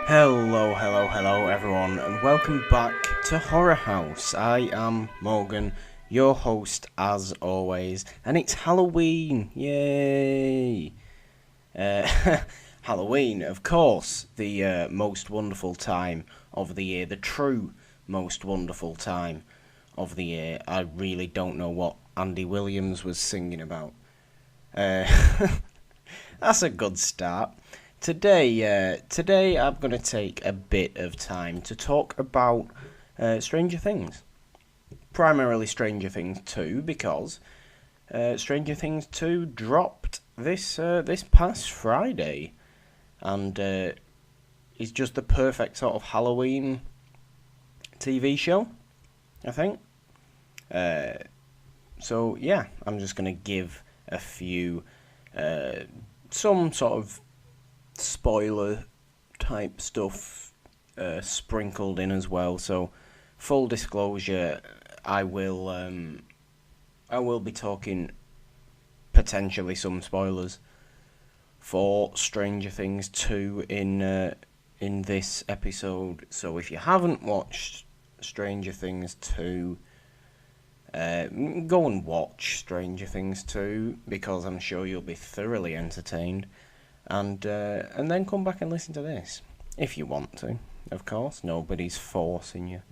Hello everyone, and welcome back to HorrorHouse. I am Morgan, your host as always, and it's Halloween! Yay! Halloween, of course, the most wonderful time of the year, the true most wonderful time of the year. I really don't know what Andy Williams was singing about. That's a good start. Today I'm going to take a bit of time to talk about Stranger Things. Primarily Stranger Things 2, because Stranger Things 2 dropped this past Friday, and is just the perfect sort of Halloween TV show, I think. So yeah, I'm just going to give a few, some sort of spoiler type stuff sprinkled in as well. So full disclosure, I will be talking potentially some spoilers for Stranger Things 2 in this episode. So if you haven't watched Stranger Things 2, go and watch Stranger Things 2, because I'm sure you'll be thoroughly entertained. And then come back and listen to this, if you want to. Of course, nobody's forcing you.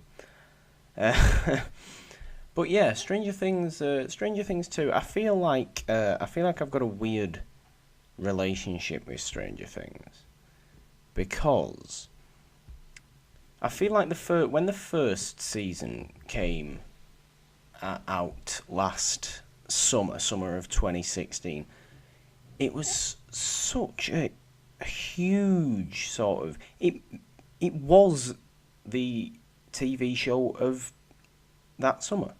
But yeah, Stranger Things 2. I feel like I've got a weird relationship with Stranger Things, because I feel like when the first season came out last summer of 2016. It was such a huge sort of... It was the TV show of that summer.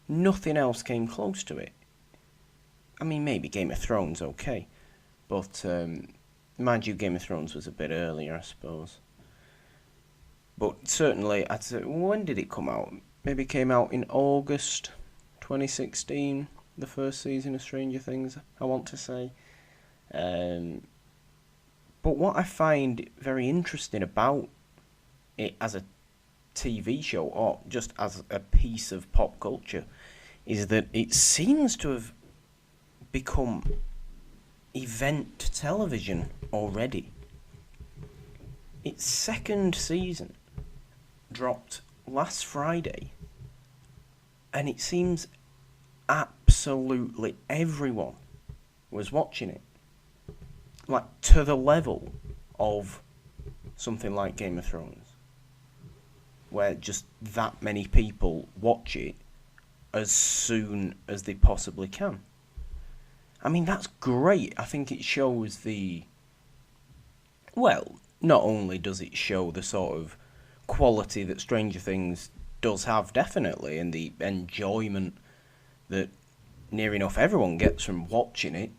Nothing else came close to it. I mean, maybe Game of Thrones, okay. But, mind you, Game of Thrones was a bit earlier, I suppose. But certainly, I'd say, when did it come out? Maybe it came out in August 2016. The first season of Stranger Things, I want to say. But what I find very interesting about it as a TV show, or just as a piece of pop culture, is that it seems to have become event television already. Its second season dropped last Friday, and it seems absolutely everyone was watching it. Like, to the level of something like Game of Thrones, where just that many people watch it as soon as they possibly can. I mean, that's great. I think it shows not only does it show the sort of quality that Stranger Things does have, definitely, and the enjoyment that near enough everyone gets from watching it,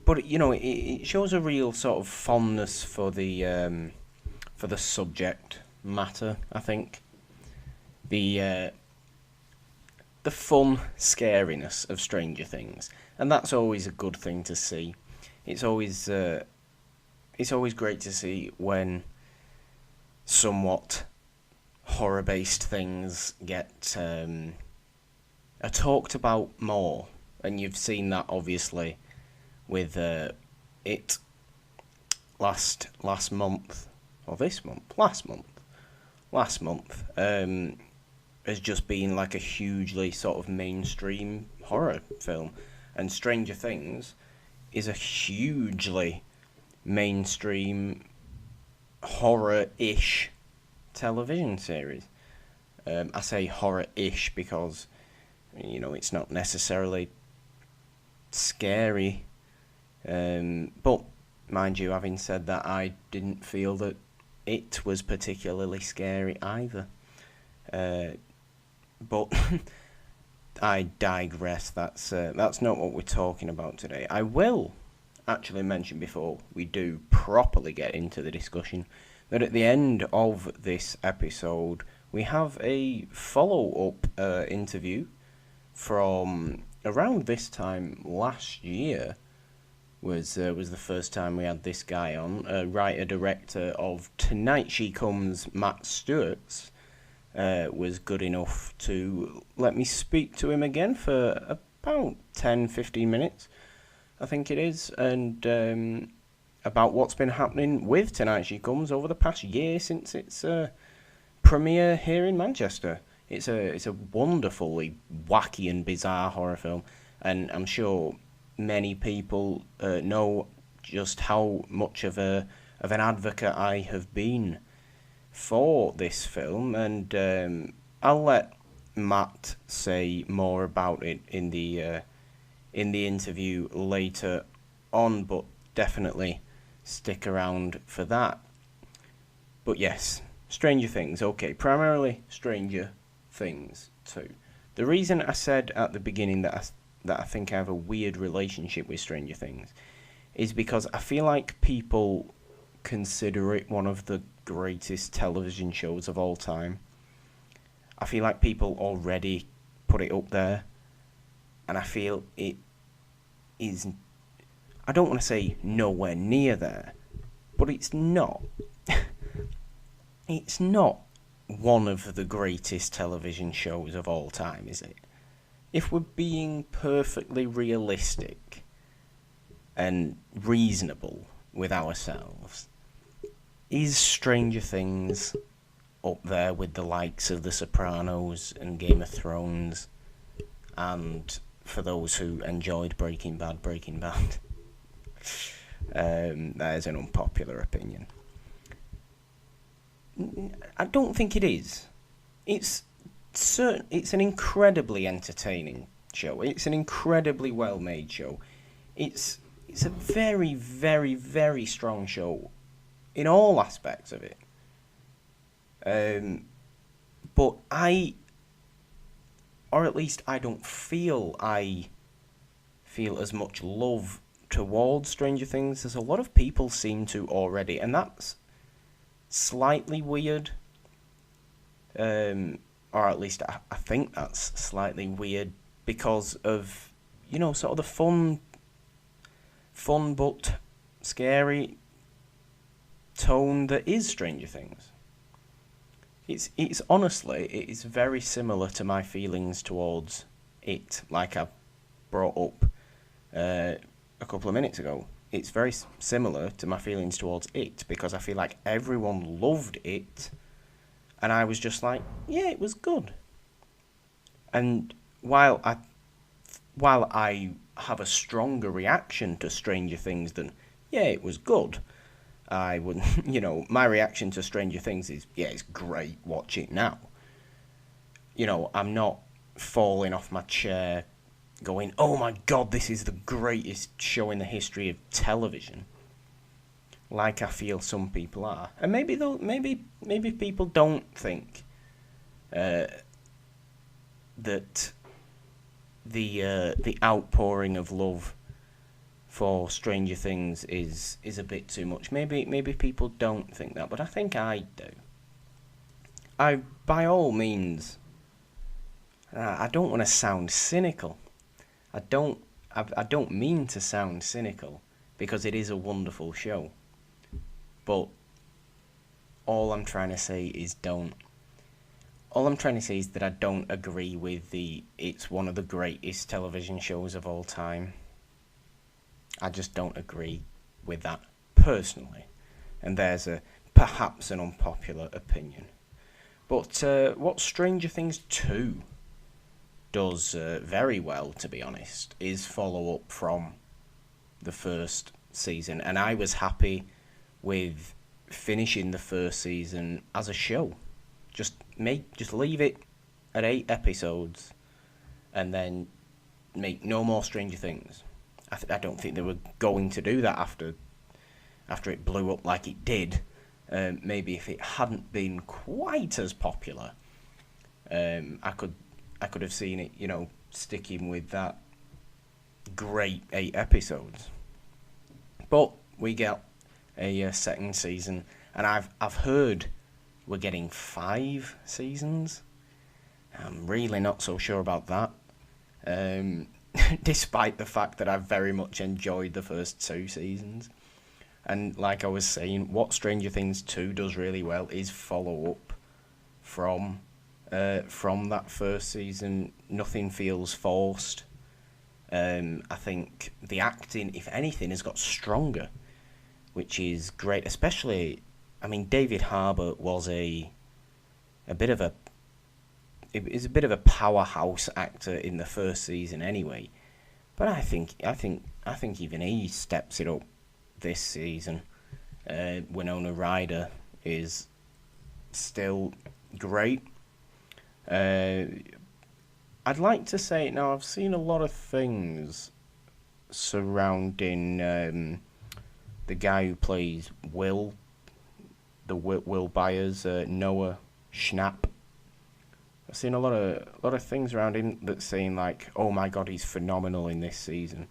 but it shows a real sort of fondness for the subject matter. I think the fun scariness of Stranger Things, and that's always a good thing to see. It's always great to see when somewhat horror-based things get are talked about more, and you've seen that obviously with it last month as just being like a hugely sort of mainstream horror film, and Stranger Things is a hugely mainstream horror-ish television series. I say horror-ish because, it's not necessarily scary. But, mind you, having said that, I didn't feel that it was particularly scary either. But I digress. That's not what we're talking about today. I will actually mention, before we do properly get into the discussion, that at the end of this episode we have a follow-up interview from around this time last year was the first time we had this guy on. Writer director of Tonight She Comes, Matt Stuertz, was good enough to let me speak to him again for about 10-15 minutes, I think it is, and about what's been happening with Tonight She Comes over the past year since its premiere here in Manchester. It's a wonderfully wacky and bizarre horror film, and I'm sure many people know just how much of an advocate I have been for this film, and I'll let Matt say more about it in the interview later on, but definitely stick around for that. But yes, Stranger Things, okay, primarily Stranger Things 2. The reason I said at the beginning that I think I have a weird relationship with Stranger Things is because I feel like people consider it one of the greatest television shows of all time. I feel like people already put it up there, and I feel it is, I don't want to say nowhere near there, but it's not. It's not one of the greatest television shows of all time, is it? If we're being perfectly realistic and reasonable with ourselves, is Stranger Things up there with the likes of The Sopranos and Game of Thrones, and for those who enjoyed Breaking Bad, that is an unpopular opinion. I don't think it is. It's an incredibly entertaining show. It's an incredibly well-made show. It's a very, very, very strong show in all aspects of it. But or at least I don't feel as much love towards Stranger Things as a lot of people seem to already, and that's slightly weird. Or at least I think that's slightly weird because of, sort of the fun but scary tone that is Stranger Things. It's honestly, it is very similar to my feelings towards it, like I brought up a couple of minutes ago. It's very similar to my feelings towards it, because I feel like everyone loved it, and I was just like, yeah, it was good. And while I have a stronger reaction to Stranger Things than, yeah, it was good, I wouldn't, my reaction to Stranger Things is, yeah, it's great, watch it now. I'm not falling off my chair going, oh my god, this is the greatest show in the history of television, like I feel some people are. And maybe people don't think that the outpouring of love for Stranger Things is a bit too much. Maybe people don't think that, but I think I do. I, by all means, I don't want to sound cynical. I don't mean to sound cynical, because it is a wonderful show. But all I'm trying to say is that I don't agree with it's one of the greatest television shows of all time. I just don't agree with that personally. And there's perhaps an unpopular opinion. But what Stranger Things 2 does very well, to be honest, is follow up from the first season. And I was happy with finishing the first season as a show. Just leave it at 8 episodes and then make no more Stranger Things. I don't think they were going to do that after it blew up like it did. Maybe if it hadn't been quite as popular, I could have seen it, sticking with that great 8 episodes. But we get a second season, and I've heard we're getting 5 seasons. I'm really not so sure about that. despite the fact that I've very much enjoyed the first 2 seasons. And like I was saying, what Stranger Things 2 does really well is follow up from that first season. Nothing feels forced. I think the acting, if anything, has got stronger, which is great. Especially, I mean, David Harbour was a bit of a powerhouse actor in the first season anyway. But I think even he steps it up this season. Winona Ryder is still great. I'd like to say, now I've seen a lot of things surrounding the guy who plays Will, Will Byers, Noah Schnapp. I've seen a lot of things around him that's saying like, oh my god, he's phenomenal in this season.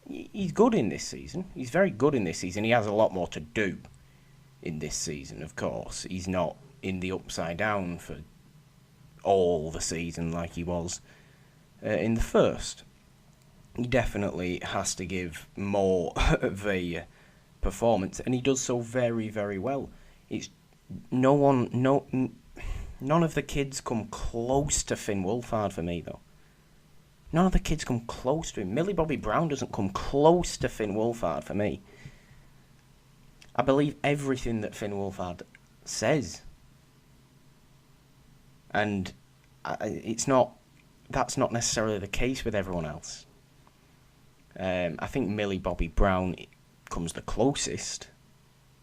He's good in this season. He's very good in this season. He has a lot more to do in this season, of course. He's not in the Upside Down for all the season like he was in the first. He definitely has to give more of a performance, and he does so very, very well. It's none of the kids come close to Finn Wolfhard for me, though. None of the kids come close to him. Millie Bobby Brown doesn't come close to Finn Wolfhard for me. I believe everything that Finn Wolfhard says. And that's not necessarily the case with everyone else. I think Millie Bobby Brown comes the closest,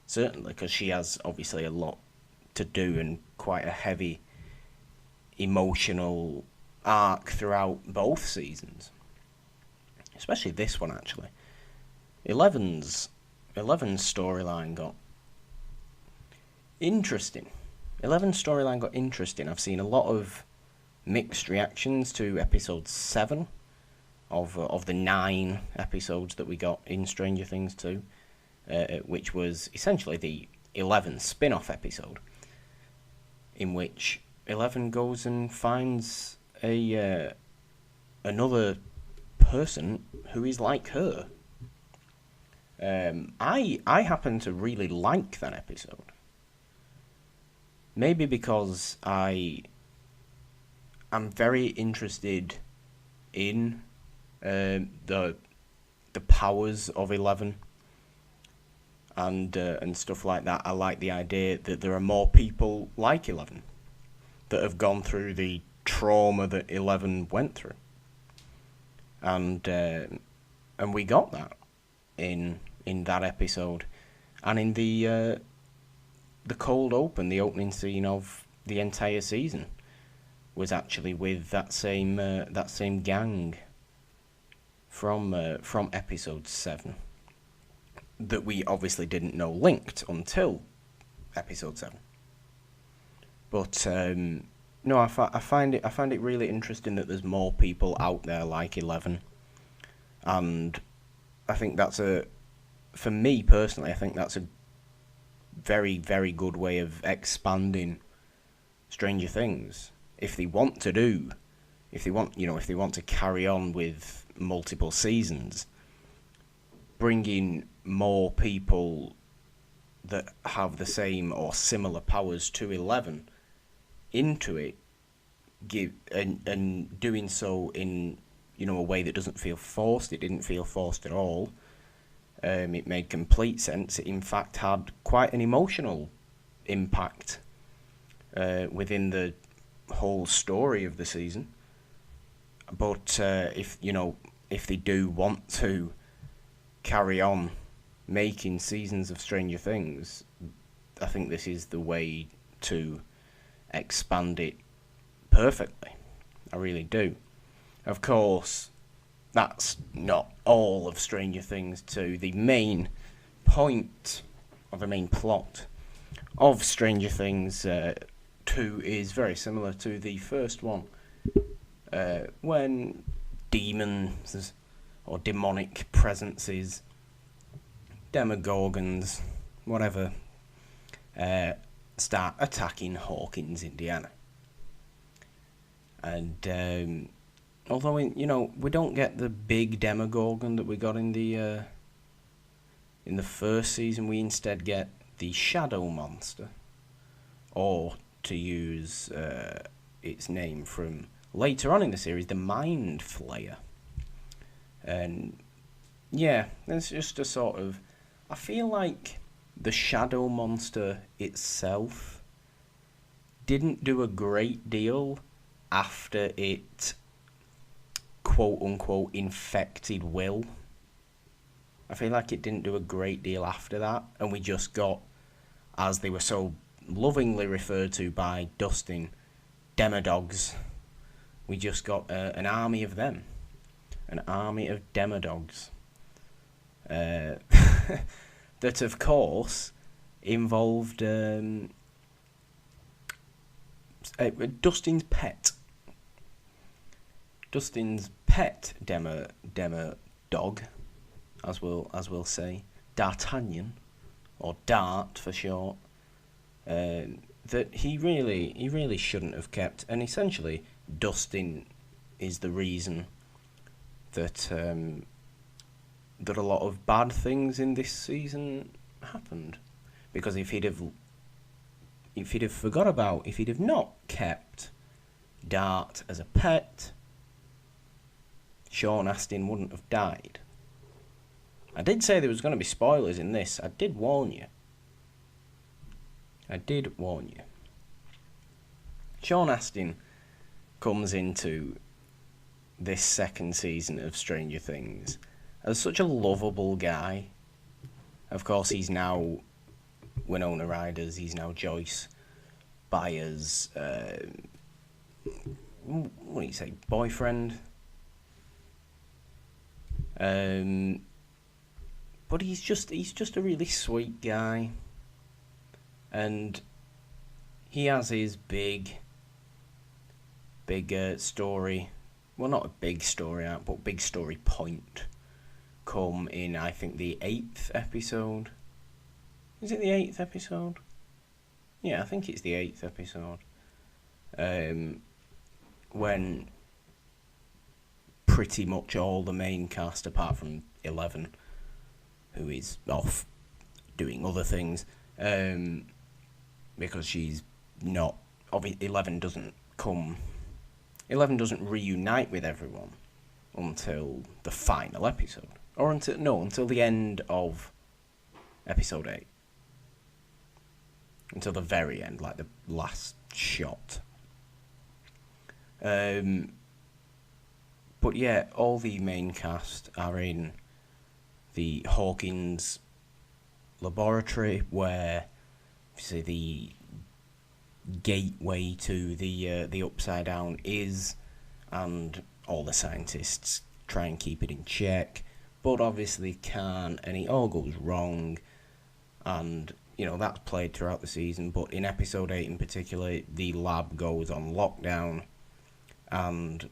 certainly, because she has obviously a lot to do and quite a heavy emotional arc throughout both seasons. Especially this one, actually. Eleven's storyline got interesting. I've seen a lot of mixed reactions to episode 7 of the 9 episodes that we got in Stranger Things 2, which was essentially the 11 spin-off episode, in which 11 goes and finds another person who is like her. I happen to really like that episode. Maybe because I'm very interested in the powers of 11 and stuff like that. I like the idea that there are more people like 11 that have gone through the trauma that 11 went through, and we got that in that episode, and in the cold open, the opening scene of the entire season was actually with that same gang from episode 7 that we obviously didn't know linked until episode 7. But no, I find it really interesting that there's more people out there like 11, and I think for me personally, I think that's a very, very good way of expanding Stranger Things. If they want to carry on with multiple seasons, bringing more people that have the same or similar powers to 11 into it, and doing so in a way that doesn't feel forced. It didn't feel forced at all. It made complete sense. It in fact had quite an emotional impact within the whole story of the season. But if they do want to carry on making seasons of Stranger Things, I think this is the way to expand it perfectly. I really do. Of course, that's not all of Stranger Things 2. The main point, or the main plot of Stranger Things 2 is very similar to the first one. When demons or demonic presences, demogorgons, whatever, start attacking Hawkins, Indiana. And although we don't get the big Demogorgon that we got in the first season. We instead get the Shadow Monster, or to use its name from later on in the series, the Mind Flayer. And yeah, it's just a sort of, I feel like the Shadow Monster itself didn't do a great deal after it, quote-unquote, infected Will. I feel like it didn't do a great deal after that, and we just got, as they were so lovingly referred to by Dustin, Demodogs. We just got an army of them. An army of Demodogs. That, of course, involved Dustin's pet. Dustin's pet Demodog, as we'll say, D'Artagnan, or Dart for short, that he really shouldn't have kept, and essentially Dustin is the reason that that a lot of bad things in this season happened, because if he'd have not kept Dart as a pet, Sean Astin wouldn't have died. I did say there was going to be spoilers in this. I did warn you. Sean Astin comes into this second season of Stranger Things as such a lovable guy. Of course, he's now Winona Ryder's, he's now Joyce Byers', what do you say, boyfriend? But he's just a really sweet guy, and he has his big story. Well, not a big story arc, but big story point come in, I think, the 8th episode. Is it the 8th episode? Yeah, I think it's the 8th episode. When pretty much all the main cast, apart from 11, who is off doing other things, because she's not... 11 doesn't reunite with everyone until the final episode. Or until the end of episode 8. Until the very end, like the last shot. But yeah, all the main cast are in the Hawkins laboratory, where obviously the gateway to the Upside Down is, and all the scientists try and keep it in check, but obviously can't, and it all goes wrong, and that's played throughout the season. But in episode 8 in particular, the lab goes on lockdown, and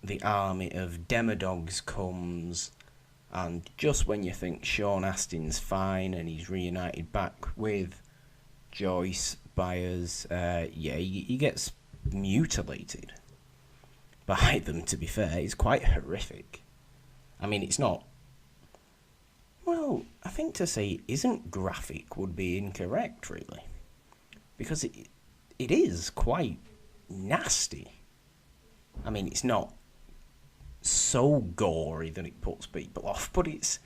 the army of Demodogs comes, and just when you think Sean Astin's fine and he's reunited back with Joyce Byers, he gets mutilated by them, to be fair. It's quite horrific. I mean, it's not... Well, I think to say it isn't graphic would be incorrect, really. Because it is quite nasty. I mean, it's not so gory that it puts people off, but it's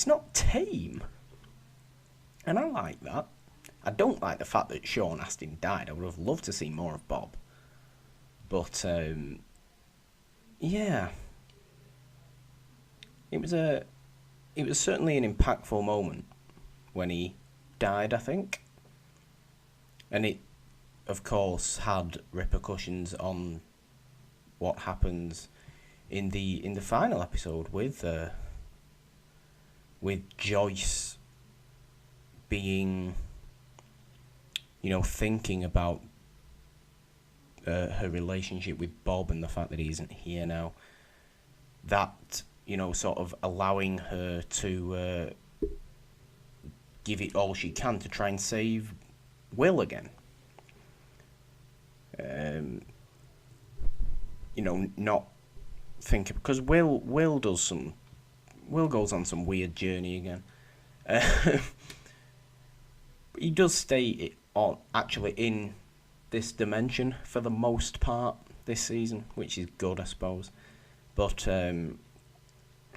not tame. And I like that. I don't like the fact that Sean Astin died. I would have loved to see more of Bob. But, yeah. It was certainly an impactful moment when he died, I think. And it, of course, had repercussions on what happens in the final episode with Joyce being, thinking about her relationship with Bob and the fact that he isn't here now. That, sort of allowing her to give it all she can to try and save Will again. not think, because Will goes on some weird journey again. He does stay actually in this dimension for the most part this season, which is good, I suppose. But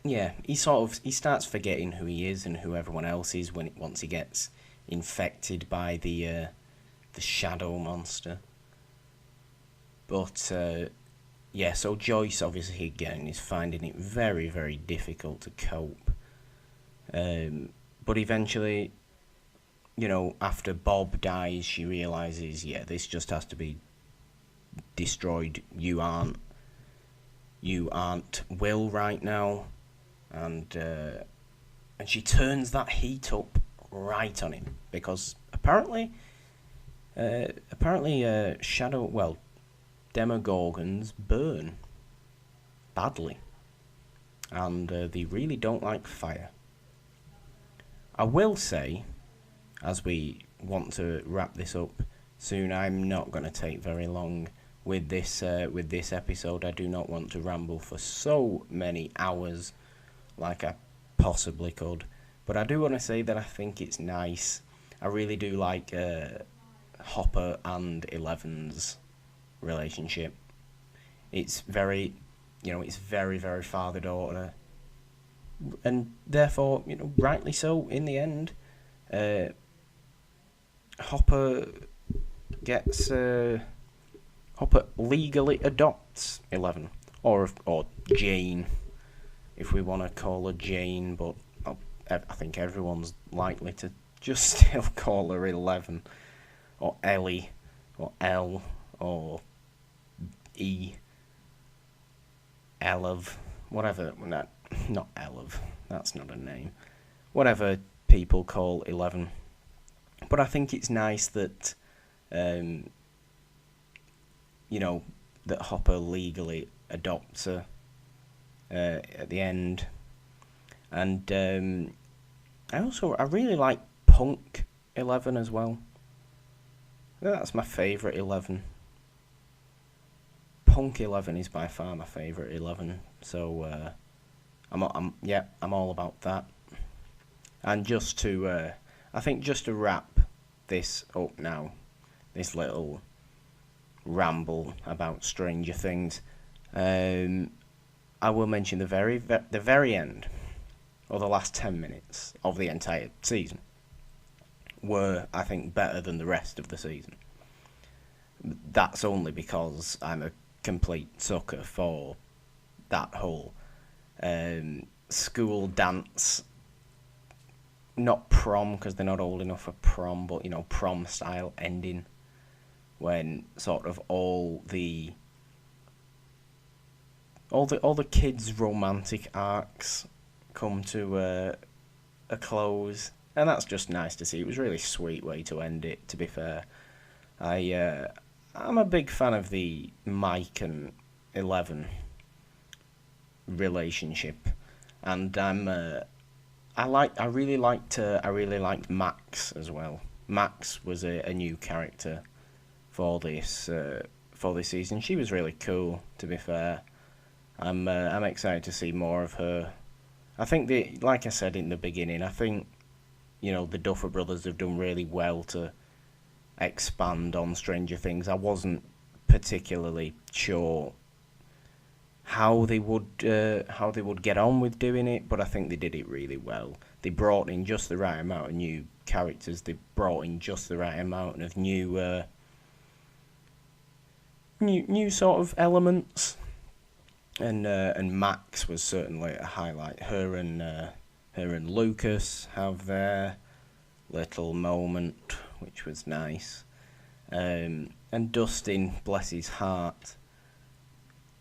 yeah, he starts forgetting who he is and who everyone else is once he gets infected by the shadow monster. But yeah, so Joyce obviously again is finding it very, very difficult to cope. But eventually, after Bob dies, she realises, yeah, this just has to be destroyed. You aren't Will right now, and she turns that heat up right on him, because apparently Demogorgons burn badly, and they really don't like fire. I will say, as we want to wrap this up soon, I'm not going to take very long with this episode. I do not want to ramble for so many hours like I possibly could, but I do want to say that I think it's nice. I really do like Hopper and Eleven's relationship. It's very, it's very, very father-daughter, and therefore, rightly so in the end. Hopper legally adopts 11, or Jane, if we want to call her Jane, but I think everyone's likely to just still call her 11, or Ellie, or L, or E, Elev, whatever. Not Elev, that's not a name. Whatever people call 11. But I think it's nice that, that Hopper legally adopts her at the end. And I really like Punk 11 as well. That's my favourite 11. Punk 11 is by far my favourite 11. So I'm all about that. And just to wrap this up now, this little ramble about Stranger Things, I will mention the very end, or the last 10 minutes of the entire season, were, I think, better than the rest of the season. That's only because I'm a complete sucker for that whole school dance. Not prom, because they're not old enough for prom, but prom style ending, when sort of all the kids' romantic arcs come to a close, and that's just nice to see. It was a really sweet way to end it, to be fair. I'm a big fan of the Mike and 11 relationship, and I really liked Max as well. Max was a new character for this season. She was really cool, to be fair. I'm excited to see more of her. I think like I said in the beginning, I think the Duffer Brothers have done really well to expand on Stranger Things. I wasn't particularly sure how they would get on with doing it, but I think they did it really well. They brought in just the right amount of new characters. They brought in just the right amount of new sort of elements, and Max was certainly a highlight. Her and Lucas have their little moment, which was nice. And Dustin, bless his heart,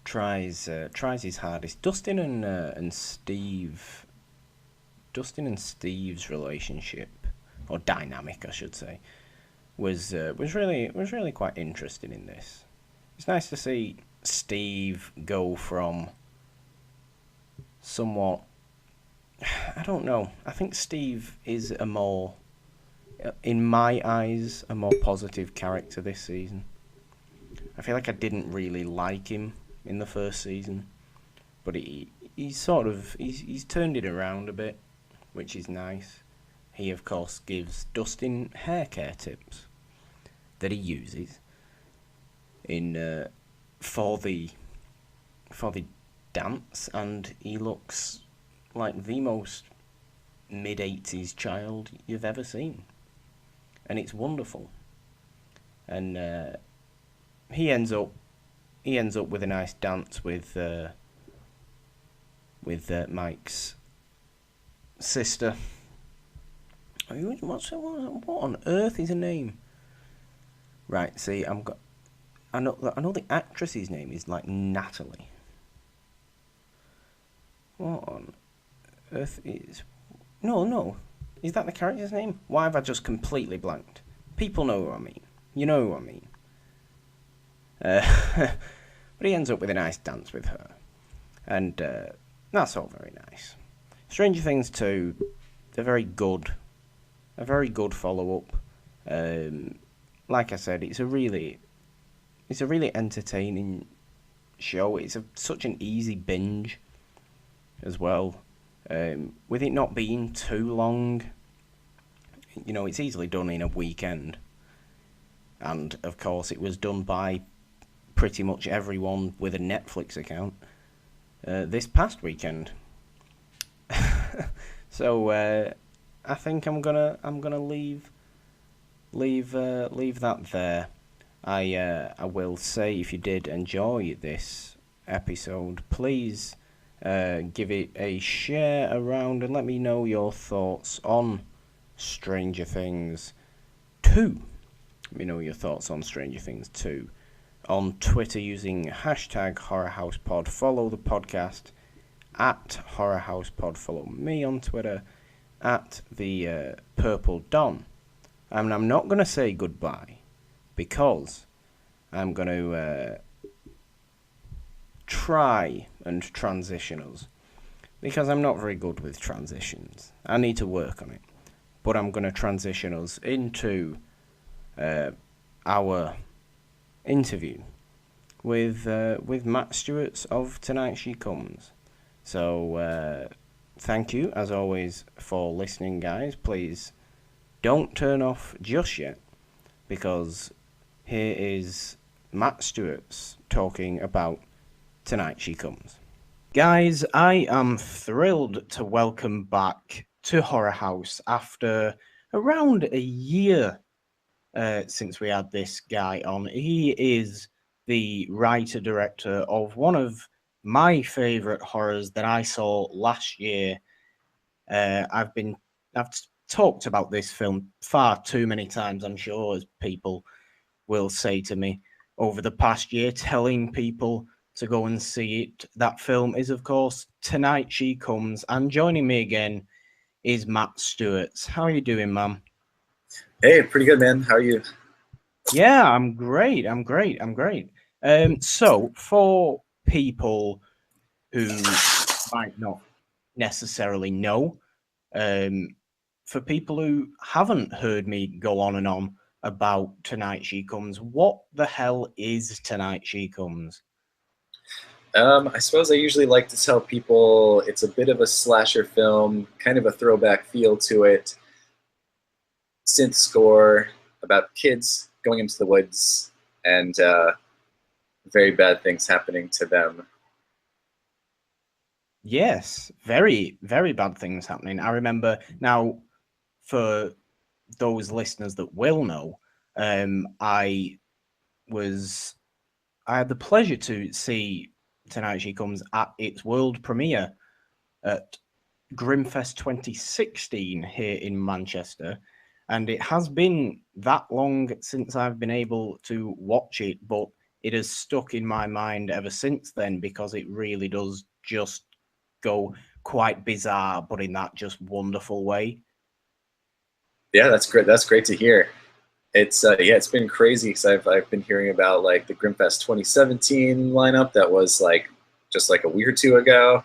tries his hardest. Dustin and Steve's relationship, or dynamic, I should say, was really quite interesting in this. It's nice to see Steve go from somewhat, I don't know, I think Steve is in my eyes, a more positive character this season. I feel like I didn't really like him in the first season, but he's turned it around a bit, which is nice. He of course gives Dustin hair care tips that he uses in for the dance, and he looks like the most mid-80s child you've ever seen, and it's wonderful. And he ends up with a nice dance with Mike's sister. What on earth is her name? Right, see, I know the actress's name is like Natalie. What on earth is... No. Is that the character's name? Why have I just completely blanked? People know who I mean. You know who I mean. But he ends up with a nice dance with her. And that's all very nice. Stranger Things 2, a very good follow-up. Like I said, it's a really entertaining show. It's such an easy binge as well. With it not being too long, it's easily done in a weekend. And of course, it was done by pretty much everyone with a Netflix account this past weekend. So I think I'm gonna leave that there. I will say, if you did enjoy this episode, please give it a share around and let me know your thoughts on Stranger Things 2. Let me know your thoughts on Stranger Things 2 on Twitter using hashtag HorrorHousePod. Follow the podcast at HorrorHousePod. Follow me on Twitter at the Purple Don. And I'm not going to say goodbye because I'm going to try and transition us, because I'm not very good with transitions. I need to work on it. But I'm going to transition us into our interview with Matt Stuertz of Tonight She Comes. So thank you, as always, for listening, guys. Please don't turn off just yet, because here is Matt Stuertz talking about Tonight She Comes. Guys, I am thrilled to welcome back to Horror House after around a year since we had this guy on. He is the writer-director of one of my favourite horrors that I saw last year. I've talked about this film far too many times, I'm sure, as people will say to me over the past year, telling people to go and see it. That film is, of course, Tonight She Comes. And joining me again is Matt Stuertz. How are you doing, man? Hey, pretty good, man. How are you? Yeah, I'm great. So for people who might not necessarily know, for people who haven't heard me go on and on about Tonight She Comes, what the hell is Tonight She Comes? I suppose I usually like to tell people it's a bit of a slasher film, kind of a throwback feel to it. Synth score about kids going into the woods and very bad things happening to them. Yes, very, very bad things happening. I remember now, for those listeners that will know, I had the pleasure to see Tonight She Comes at its world premiere at Grimfest 2016 here in Manchester. And it has been that long since I've been able to watch it, but it has stuck in my mind ever since then, because it really does just go quite bizarre, but in that just wonderful way. Yeah, that's great. That's great to hear. It's been crazy because I've been hearing about like the Grimfest 2017 lineup that was like just like a week or two ago.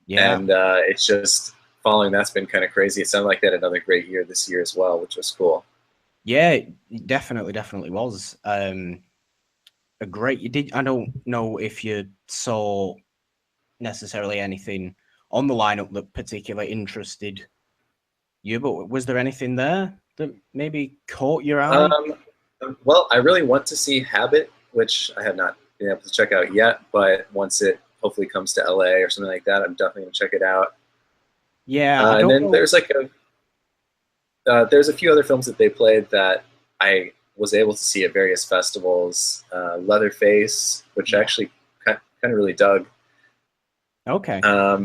Yeah. And it's just following that's been kind of crazy. It sounded like they had another great year this year as well, which was cool. Yeah, it definitely was. a great. You did. I don't know if you saw necessarily anything on the lineup that particularly interested you, but was there anything there that maybe caught your eye? Well, I really want to see Habit, which I have not been able to check out yet, but once it hopefully comes to LA or something like that, I'm definitely going to check it out. Yeah, I And don't then know. there's a few other films that they played that I was able to see at various festivals. Leatherface, which I Yeah. actually kind of really dug. Okay. I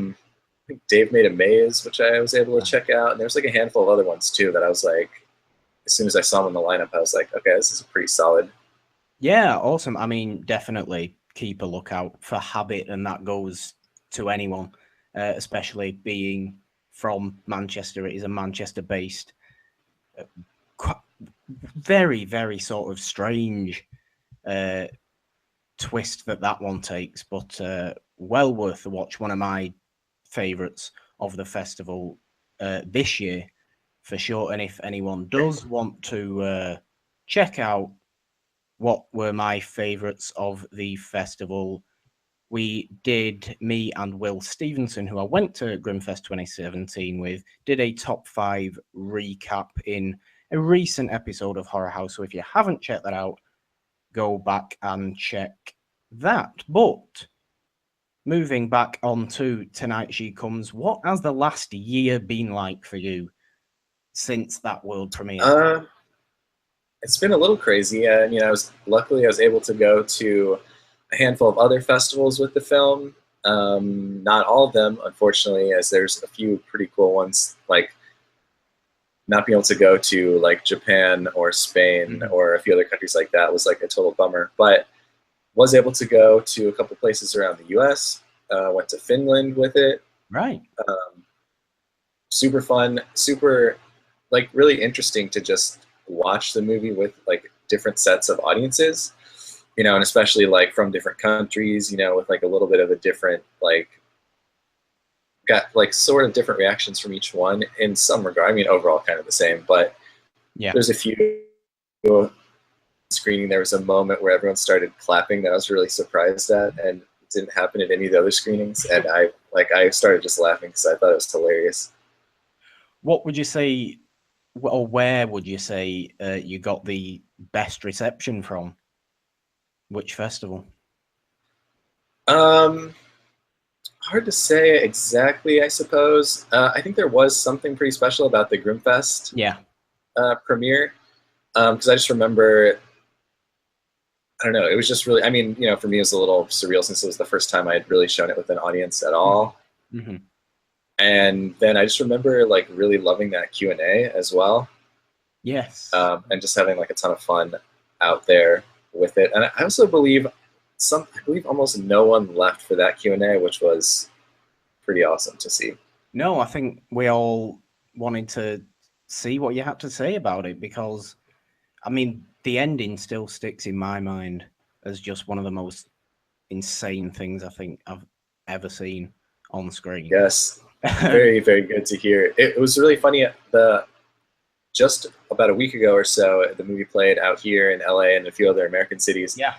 think Dave Made a Maze, which I was able to Right. check out. And there's like a handful of other ones too that I was like, as soon as I saw them in the lineup, I was like, okay, this is pretty solid. Yeah, awesome. I mean, definitely keep a lookout for Habit, and that goes to anyone, especially being from Manchester. It is a Manchester-based, very, very sort of strange uh, twist that one takes, but well worth the watch. One of my favourites of the festival this year, for sure. And if anyone does want to check out what were my favourites of the festival, we did, me and Will Stevenson, who I went to Grimfest 2017 with, did a top 5 recap in a recent episode of Horror House. So if you haven't checked that out, go back and check that. But moving back on to Tonight She Comes, what has the last year been like for you since that world premiere? Uh, it's been a little crazy, and I was able to go to a handful of other festivals with the film. Not all of them, unfortunately, as there's a few pretty cool ones, like not being able to go to like Japan or Spain or a few other countries like that was like a total bummer. But was able to go to a couple places around the U.S. Went to Finland with it. Right. Super fun, super like really interesting to just watch the movie with like different sets of audiences, and especially like from different countries, with like a little bit of a different like got like sort of different reactions from each one in some regard. I mean, overall kind of the same, but Yeah. there's a few screening. There was a moment where everyone started clapping that I was really surprised at, and it didn't happen at any of the other screenings. And I started just laughing because I thought it was hilarious. What would you say, or where would you say you got the best reception from? Which festival? Hard to say exactly, I suppose. I think there was something pretty special about the Grimfest premiere, because I just remember, I don't know, it was just really, I mean, for me it was a little surreal since it was the first time I had really shown it with an audience at all. Mm-hmm. And then I just remember like really loving that Q&A as well. Yes. And just having like a ton of fun out there with it. And I also believe I believe almost no one left for that Q&A, which was pretty awesome to see. No, I think we all wanted to see what you had to say about it because, I mean, the ending still sticks in my mind as just one of the most insane things I think I've ever seen on screen. Yes, very, very good to hear. It was really funny. Just about a week ago or so, the movie played out here in LA and a few other American cities. Yeah.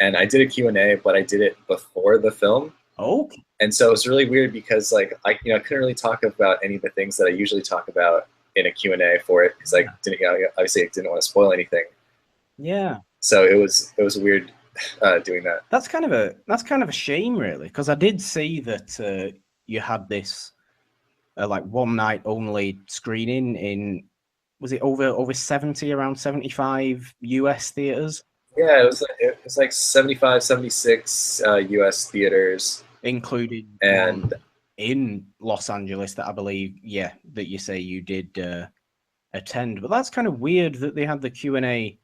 And I did a Q&A, but I did it before the film. Oh. And so it was really weird because like I couldn't really talk about any of the things that I usually talk about in a Q&A for it because I didn't obviously I didn't want to spoil anything. Yeah. So it was weird doing that. That's kind of a shame, really, because I did see that you had this like one night only screening in, was it over 70, around 75 US theaters? Yeah, it was like 75, 76 US theaters. Including and one in Los Angeles that I believe, that you say you did attend. But that's kind of weird that they had the Q&A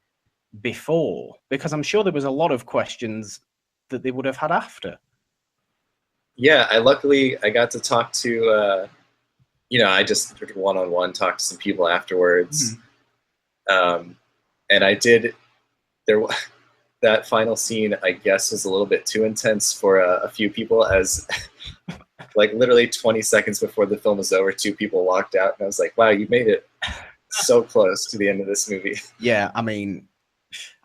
before, because I'm sure there was a lot of questions that they would have had after. Yeah, I got to talk to, I just one-on-one talked to some people afterwards. Mm-hmm. And I did, that final scene, I guess, was a little bit too intense for a few people, as like literally 20 seconds before the film was over, 2 people walked out, and I was like, wow, you made it so close to the end of this movie. Yeah, I mean,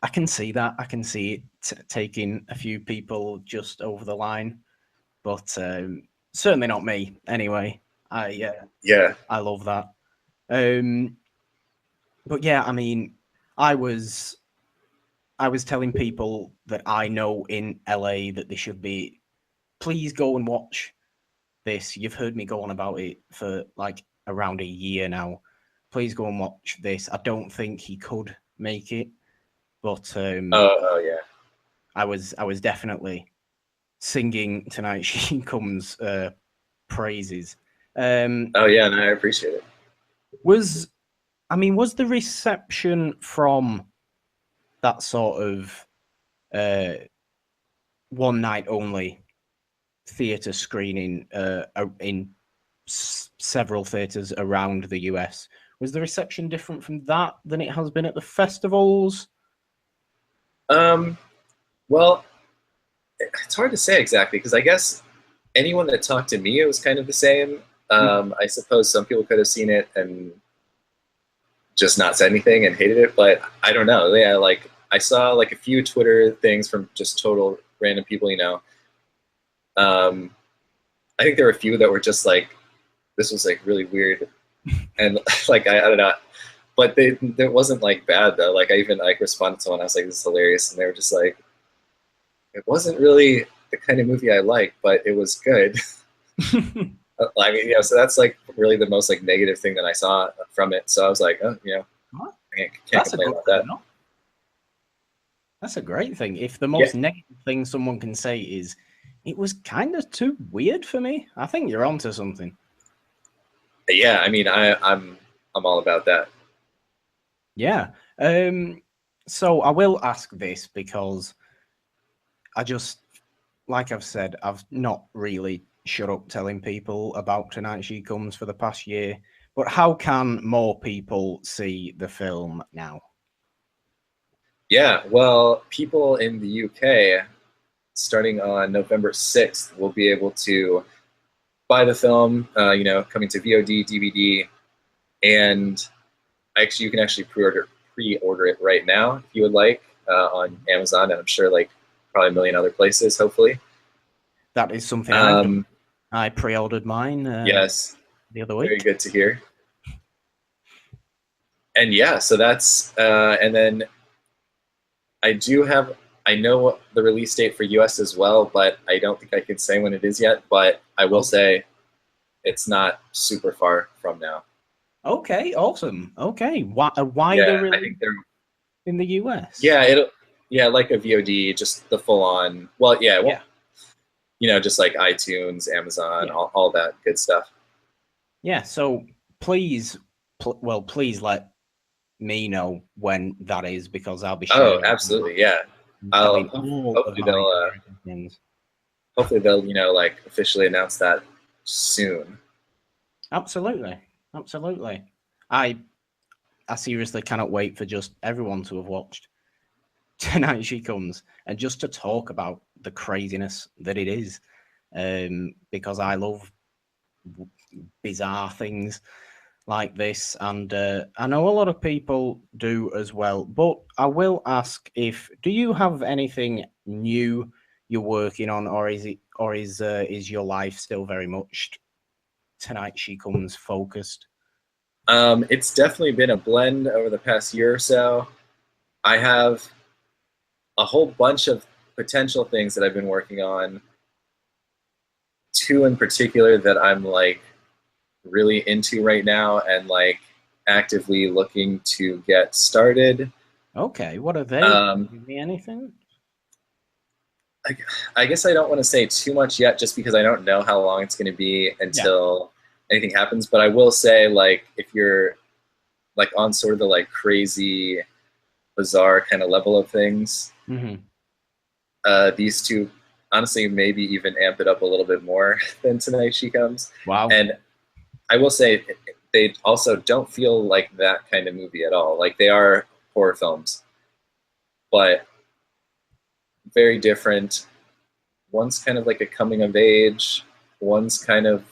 I can see that. I can see it taking a few people just over the line, but certainly not me. Anyway, Yeah. I love that. But yeah, I mean, I was telling people that I know in LA that they should be. Please go and watch this. You've heard me go on about it for like around a year now. Please go and watch this. I don't think he could make it, but Oh yeah. I was definitely singing Tonight She Comes praises. Oh yeah, and I appreciate it. Was was the reception from that sort of one night only theatre screening in several theatres around the US? Was the reception different from that than it has been at the festivals? Well, it's hard to say exactly because I guess anyone that talked to me, it was kind of the same. I suppose some people could have seen it and just not said anything and hated it, but I don't know. Yeah, like I saw like a few Twitter things from just total random people, you know. I think there were a few that were just like, this was like really weird, and like I don't know, but it wasn't like bad though. Like I even like responded to one, I was like, this is hilarious, and they were just like, it wasn't really the kind of movie I like, but it was good. I mean, so that's like really the most like negative thing that I saw from it. So I was like, oh, I can't complain about that. That's a great thing. If the most negative thing someone can say is, it was kind of too weird for me, I think you're onto something. Yeah, I mean, I'm all about that. Yeah. So I will ask this because I just, like I've said, I've not really shut up telling people about Tonight She Comes for the past year. But how can more people see the film now? Yeah, well, people in the UK, starting on November 6th, will be able to buy the film, coming to VOD, DVD, and you can actually pre-order it right now if you would like on Amazon, and I'm sure like probably a million other places, hopefully. That is something I've done. I pre-ordered mine. Yes, the other week. Very good to hear. And yeah, so that's and then I know the release date for US as well, but I don't think I can say when it is yet. But I will say it's not super far from now. Okay, awesome. Okay, why the release? I think they're in the US? Yeah, like a VOD, just the full on. Well, yeah. Just like iTunes, Amazon, all that good stuff. Yeah, so please let me know when that is because I'll be sharing. Oh, absolutely, yeah. Hopefully they'll like officially announce that soon. Absolutely. I seriously cannot wait for just everyone to have watched Tonight She Comes and just to talk about the craziness that it is, because I love bizarre things like this, and I know a lot of people do as well. But I will ask, do you have anything new you're working on, or is your life still very much Tonight She Comes focused? It's definitely been a blend over the past year or so. I have a whole bunch of potential things that I've been working on. Two in particular that I'm like really into right now and like actively looking to get started. Okay, what are they? Give me anything? I guess I don't want to say too much yet just because I don't know how long it's going to be until anything happens. But I will say, like, if you're like on sort of the like crazy, bizarre kind of level of things, these two honestly maybe even amp it up a little bit more than Tonight She Comes. Wow. And I will say they also don't feel like that kind of movie at all. Like they are horror films, but very different. One's kind of like a coming of age. One's kind of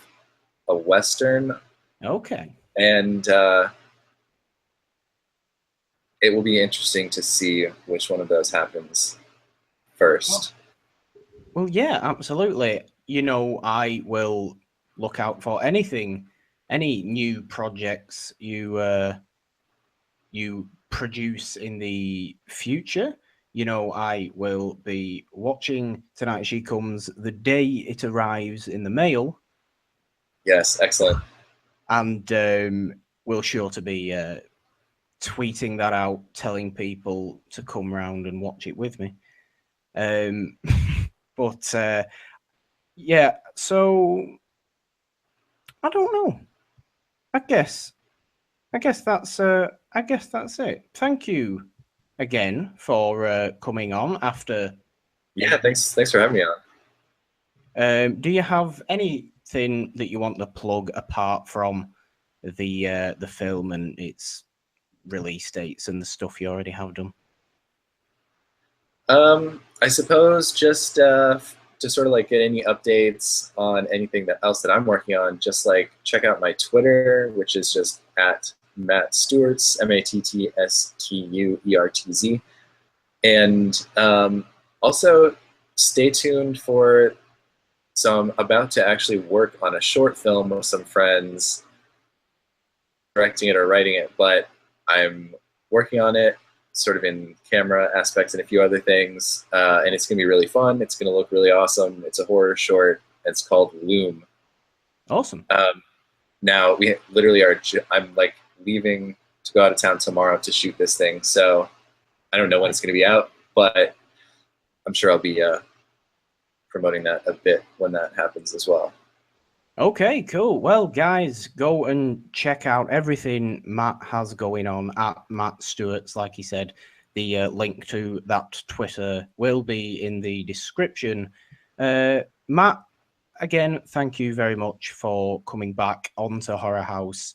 a Western. Okay. And it will be interesting to see which one of those happens first. Well, yeah, absolutely. You know, I will look out for anything, any new projects you produce in the future. You know, I will be watching Tonight She Comes the day it arrives in the mail, Yes, excellent. and we'll sure to be tweeting that out, telling people to come round and watch it with me. Um, but yeah, so I don't know. I guess that's it. Thank you again for coming on after. Yeah, thanks for having me on. Do you have anything that you want to plug apart from the film and its release dates and the stuff you already have done? I suppose just to sort of like get any updates on anything else that I'm working on, just like check out my Twitter, which is just at Matt Stuertz, MattStuertz, and also stay tuned for. So I'm about to actually work on a short film with some friends, directing it or writing it, but I'm working on it sort of in camera aspects and a few other things, and it's going to be really fun. It's going to look really awesome. It's a horror short. It's called Loom. Awesome. Now we literally are. I'm like leaving to go out of town tomorrow to shoot this thing, so I don't know when it's going to be out, but I'm sure I'll be promoting that a bit when that happens as well. Okay, cool. Well, guys, go and check out everything Matt has going on at Matt Stuertz. Like he said, the link to that Twitter will be in the description. Matt, again, thank you very much for coming back onto Horror House.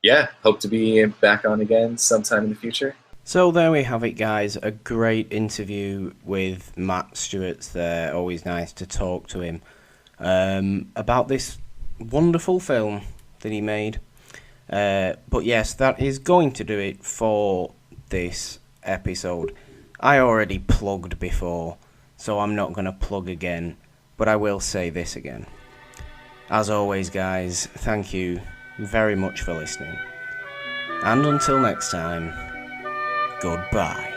Yeah, hope to be back on again sometime in the future. So there we have it, guys. A great interview with Matt Stuertz there. Always nice to talk to him about this wonderful film that he made. But yes, that is going to do it for this episode. I already plugged before, so I'm not going to plug again, but I will say this again. As always, guys, thank you very much for listening. And until next time, goodbye.